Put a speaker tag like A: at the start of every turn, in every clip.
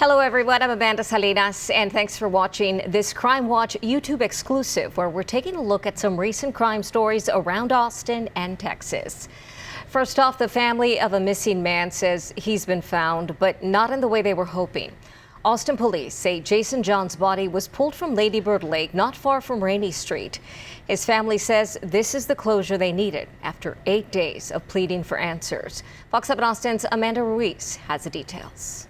A: Hello everyone, I'm Amanda Salinas and thanks for watching this CrimeWatch YouTube exclusive where we're taking a look at some recent crime stories around Austin and Texas. First off, the family of a missing man says he's been found, but not in the way they were hoping. Austin police say Jason John's body was pulled from Lady Bird Lake not far from Rainey Street. His family says this is the closure they needed after 8 days of pleading for answers. Fox 7 Austin's Amanda Ruiz has the details.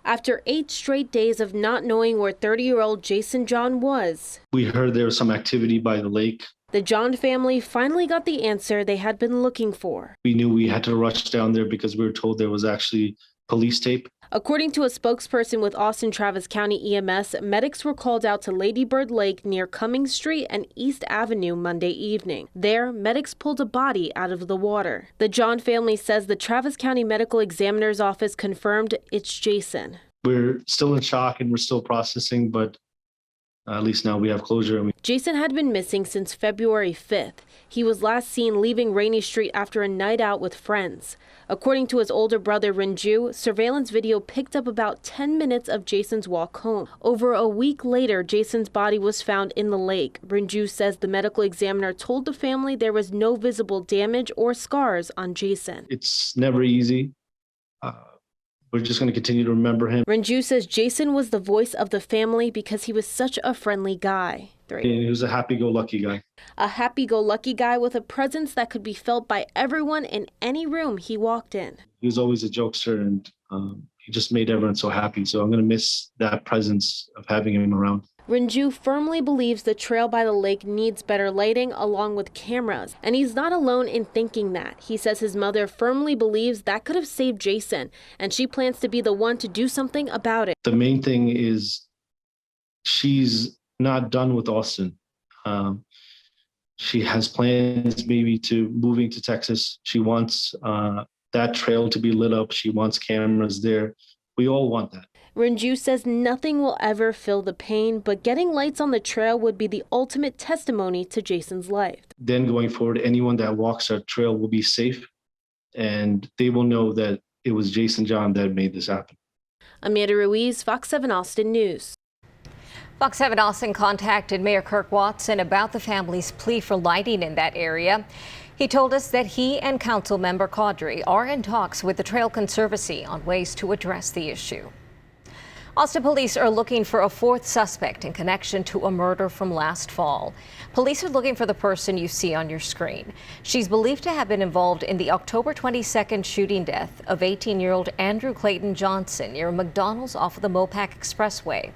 B: After 8 straight days of not knowing where 30-year-old Jason John was,
C: we heard there was some activity by the lake.
B: The John family finally got the answer they had been looking for.
C: We knew we had to rush down there because we were told there was actually police tape.
B: According to a spokesperson with Austin Travis County EMS, medics were called out to Lady Bird Lake near Cummings Street and East Avenue Monday evening. There, medics pulled a body out of the water. The John family says the Travis County Medical Examiner's Office confirmed it's Jason.
C: We're still in shock and we're still processing, but at least now we have closure.
B: Jason had been missing since February 5th. He was last seen leaving Rainey Street after a night out with friends. According to his older brother, Renju, surveillance video picked up about 10 minutes of Jason's walk home. Over a week later, Jason's body was found in the lake. Renju says the medical examiner told the family there was no visible damage or scars on Jason.
C: It's never easy. We're just going to continue to remember him.
B: Renju says Jason was the voice of the family because he was such a friendly guy.
C: He was a happy-go-lucky guy.
B: A happy-go-lucky guy with a presence that could be felt by everyone in any room he walked in.
C: He was always a jokester and he just made everyone so happy. So I'm going to miss that presence of having him around.
B: Renju firmly believes the trail by the lake needs better lighting along with cameras, and he's not alone in thinking that. He says his mother firmly believes that could have saved Jason, and she plans to be the one to do something about it.
C: The main thing is she's not done with Austin. She has plans maybe to moving to Texas. She wants that trail to be lit up. She wants cameras there. We all want that.
B: Renju says nothing will ever fill the pain, but getting lights on the trail would be the ultimate testimony to Jason's life.
C: Then going forward, anyone that walks our trail will be safe, and they will know that it was Jason John that made this happen.
B: Amanda Ruiz, Fox 7 Austin News.
A: Fox 7 Austin contacted Mayor Kirk Watson about the family's plea for lighting in that area. He told us that he and council member Caudry are in talks with the Trail Conservancy on ways to address the issue. Austin police are looking for a fourth suspect in connection to a murder from last fall. Police are looking for the person you see on your screen. She's believed to have been involved in the October 22nd shooting death of 18-year-old Andrew Clayton Johnson near McDonald's off of the Mopac Expressway.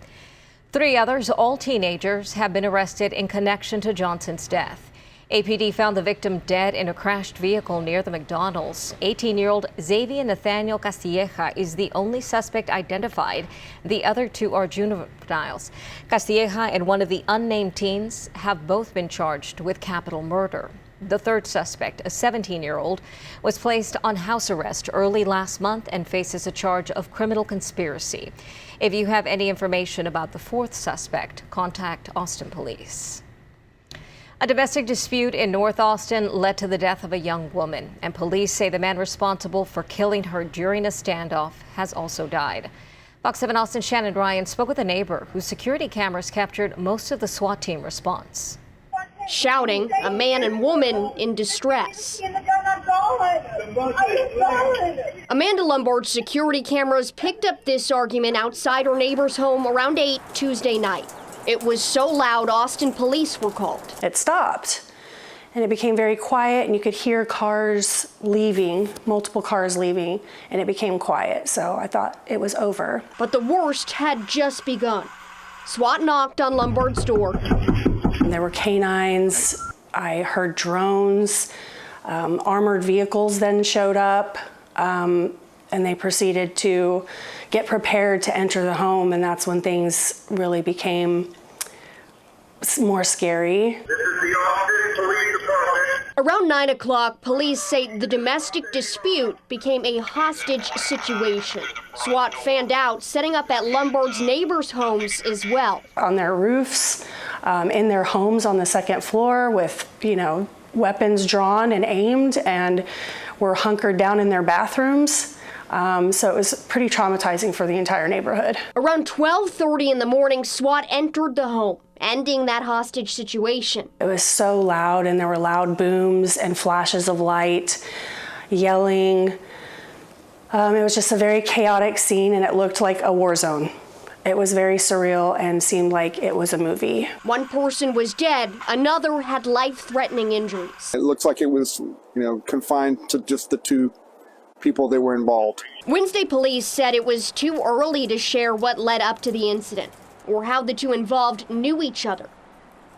A: 3 others, all teenagers, have been arrested in connection to Johnson's death. APD found the victim dead in a crashed vehicle near the McDonald's. 18-year-old Xavier Nathaniel Castilleja is the only suspect identified. The other 2 are juveniles. Castilleja and one of the unnamed teens have both been charged with capital murder. The third suspect, a 17-year-old, was placed on house arrest early last month and faces a charge of criminal conspiracy. If you have any information about the fourth suspect, contact Austin Police. A domestic dispute in North Austin led to the death of a young woman, and police say the man responsible for killing her during a standoff has also died. Fox 7 Austin Shannon Ryan spoke with a neighbor whose security cameras captured most of the SWAT team response.
D: Shouting, a man and woman in distress. Amanda Lombard's security cameras picked up this argument outside her neighbor's home around 8 Tuesday night. It was so loud, Austin police were called.
E: It stopped, and it became very quiet, and you could hear cars leaving, multiple cars leaving, and it became quiet, so I thought it was over.
D: But the worst had just begun. SWAT knocked on Lombard's door.
E: And there were canines, I heard drones, armored vehicles then showed up, and they proceeded to get prepared to enter the home, and that's when things really became more scary.
D: Around 9 o'clock, police say the domestic dispute became a hostage situation. SWAT fanned out, setting up at Lombard's neighbors' homes as well.
E: On their roofs, in their homes on the second floor with, weapons drawn and aimed, and were hunkered down in their bathrooms. So it was pretty traumatizing for the entire neighborhood.
D: Around 12:30 in the morning, SWAT entered the home, ending that hostage situation.
E: It was so loud, and there were loud booms and flashes of light, yelling. It was just a very chaotic scene, and it looked like a war zone. It was very surreal and seemed like it was a movie.
D: One person was dead, another had life-threatening injuries.
F: It looks like it was, confined to just the two people that were involved.
D: Wednesday police said it was too early to share what led up to the incident or how the two involved knew each other.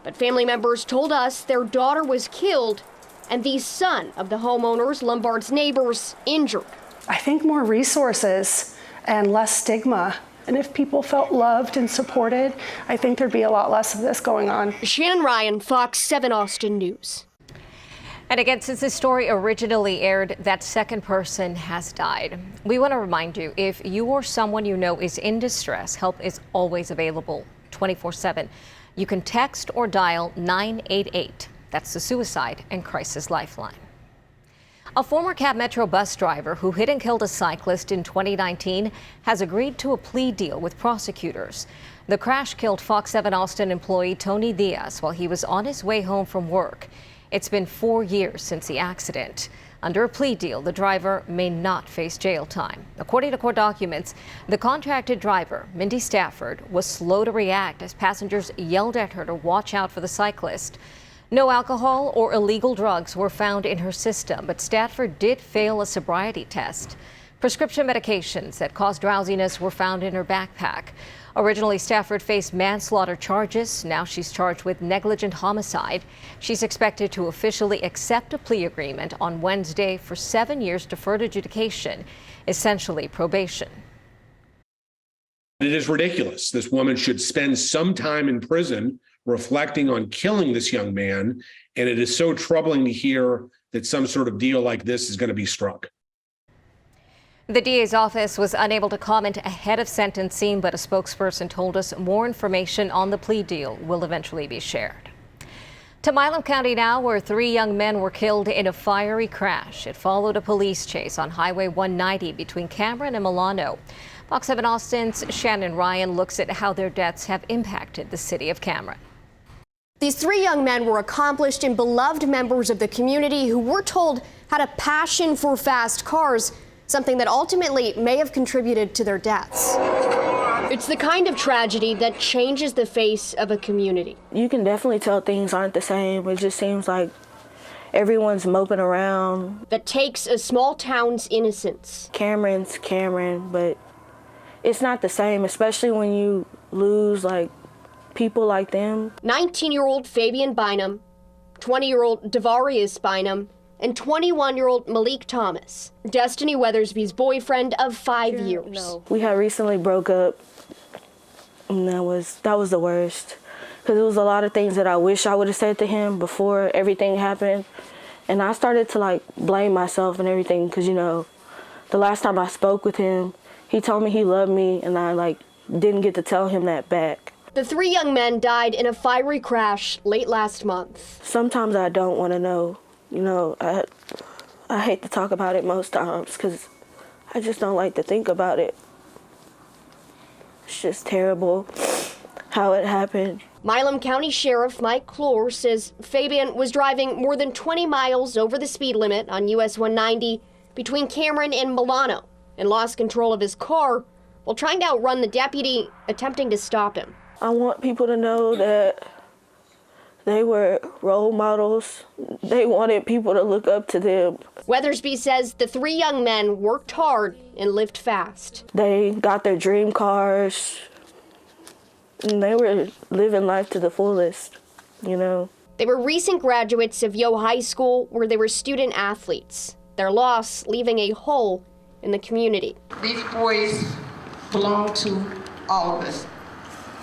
D: But family members told us their daughter was killed and the son of the homeowners, Lombard's neighbors, injured.
E: I think more resources and less stigma. And if people felt loved and supported, I think there'd be a lot less of this going on.
D: Shannon Ryan, Fox 7 Austin News.
A: And again, since this story originally aired, that second person has died. We want to remind you, if you or someone you know is in distress, help is always available 24/7. You can text or dial 988. That's the Suicide and Crisis Lifeline. A former Cab Metro bus driver who hit and killed a cyclist in 2019 has agreed to a plea deal with prosecutors. The crash killed Fox 7 Austin employee Tony Diaz while he was on his way home from work. It's been 4 years since the accident. Under a plea deal, the driver may not face jail time. According to court documents, the contracted driver, Mindy Stafford, was slow to react as passengers yelled at her to watch out for the cyclist. No alcohol or illegal drugs were found in her system, but Stafford did fail a sobriety test. Prescription medications that caused drowsiness were found in her backpack. Originally, Stafford faced manslaughter charges. Now she's charged with negligent homicide. She's expected to officially accept a plea agreement on Wednesday for 7 years deferred adjudication, essentially probation.
G: It is ridiculous. This woman should spend some time in prison reflecting on killing this young man, and it is so troubling to hear that some sort of deal like this is going to be struck.
A: The DA's office was unable to comment ahead of sentencing, but a spokesperson told us more information on the plea deal will eventually be shared. To Milam County now, where 3 young men were killed in a fiery crash. It followed a police chase on Highway 190 between Cameron and Milano. Fox 7 Austin's Shannon Ryan looks at how their deaths have impacted the city of Cameron.
D: These 3 young men were accomplished and beloved members of the community who we're told had a passion for fast cars, something that ultimately may have contributed to their deaths. It's the kind of tragedy that changes the face of a community.
H: You can definitely tell things aren't the same. It just seems like everyone's moping around.
D: That takes a small town's innocence.
H: Cameron's Cameron, but it's not the same, especially when you lose people like them.
D: 19-year-old Fabian Bynum, 20-year-old Devarius Bynum, and 21-year-old Malik Thomas, Destiny Weathersby's boyfriend of 5 years.
H: No. We had recently broke up, and that was the worst. Because it was a lot of things that I wish I would have said to him before everything happened. And I started to blame myself and everything, because the last time I spoke with him, he told me he loved me, and I didn't get to tell him that back.
D: The 3 young men died in a fiery crash late last month.
H: Sometimes I don't want to know. I hate to talk about it most times because I just don't like to think about it. It's just terrible how it happened.
D: Milam County Sheriff Mike Clore says Fabian was driving more than 20 miles over the speed limit on US 190 between Cameron and Milano and lost control of his car while trying to outrun the deputy attempting to stop him.
H: I want people to know that they were role models. They wanted people to look up to them.
D: Weathersby says the 3 young men worked hard and lived fast.
H: They got their dream cars, and they were living life to the fullest, They
D: were recent graduates of Yo High School, where they were student athletes. Their loss leaving a hole in the community.
I: These boys belong to all of us.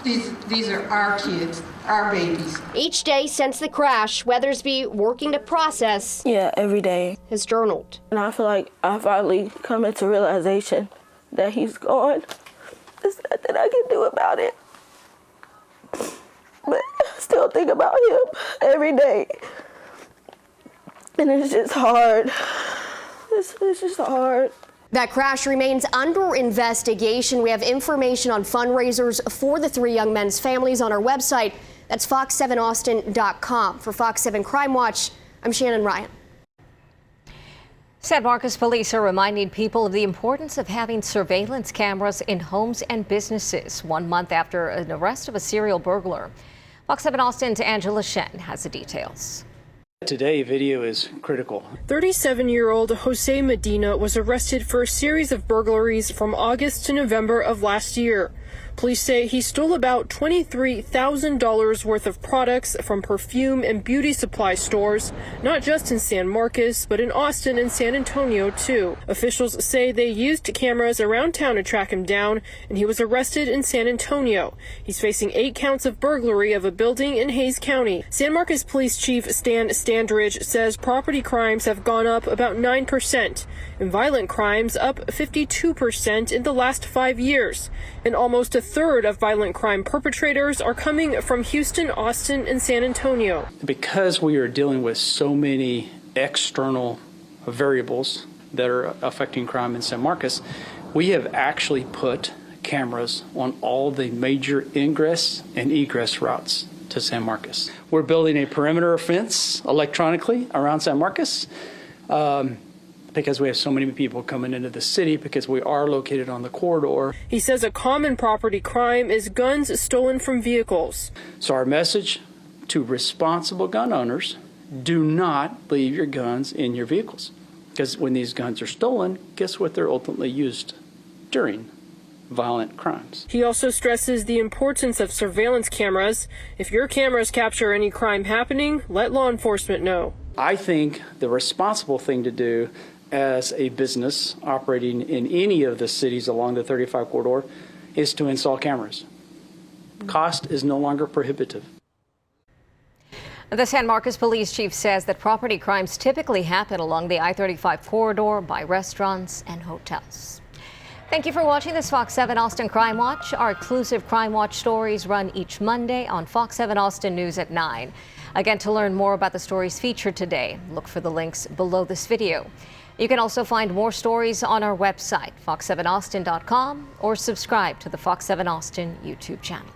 I: These are our kids, our babies.
D: Each day since the crash, Weathersby, working to process,
H: every day,
D: has journaled.
H: And I feel like I finally come into realization that he's gone. There's nothing I can do about it. But I still think about him every day. And it's just hard. It's just hard.
D: That crash remains under investigation. We have information on fundraisers for the three young men's families on our website. That's fox7austin.com. For Fox 7 Crime Watch, I'm Shannon Ryan.
A: San Marcos police are reminding people of the importance of having surveillance cameras in homes and businesses 1 month after an arrest of a serial burglar. Fox 7 Austin's Angela Shen has the details.
J: Today, video is critical.
K: 37-year-old Jose Medina was arrested for a series of burglaries from August to November of last year. Police say he stole about $23,000 worth of products from perfume and beauty supply stores, not just in San Marcos, but in Austin and San Antonio, too. Officials say they used cameras around town to track him down, and he was arrested in San Antonio. He's facing 8 counts of burglary of a building in Hays County. San Marcos Police Chief Stan Standridge says property crimes have gone up about 9%, and violent crimes up 52% in the last 5 years. And almost a third of violent crime perpetrators are coming from Houston, Austin, and San Antonio.
J: Because we are dealing with so many external variables that are affecting crime in San Marcos, we have actually put cameras on all the major ingress and egress routes to San Marcos. We're building a perimeter fence electronically around San Marcos because we have so many people coming into the city because we are located on the corridor.
K: He says a common property crime is guns stolen from vehicles.
J: So our message to responsible gun owners, do not leave your guns in your vehicles. Because when these guns are stolen, guess what they're ultimately used during? Violent crimes.
K: He also stresses the importance of surveillance cameras. If your cameras capture any crime happening, let law enforcement know.
J: I think the responsible thing to do as a business operating in any of the cities along the 35 corridor is to install cameras. Cost is no longer prohibitive.
A: The San Marcos police chief says that property crimes typically happen along the I-35 corridor by restaurants and hotels. Thank you for watching this Fox 7 Austin Crime Watch. Our exclusive Crime Watch stories run each Monday on Fox 7 Austin News at 9. Again, to learn more about the stories featured today, look for the links below this video. You can also find more stories on our website, fox7austin.com, or subscribe to the Fox 7 Austin YouTube channel.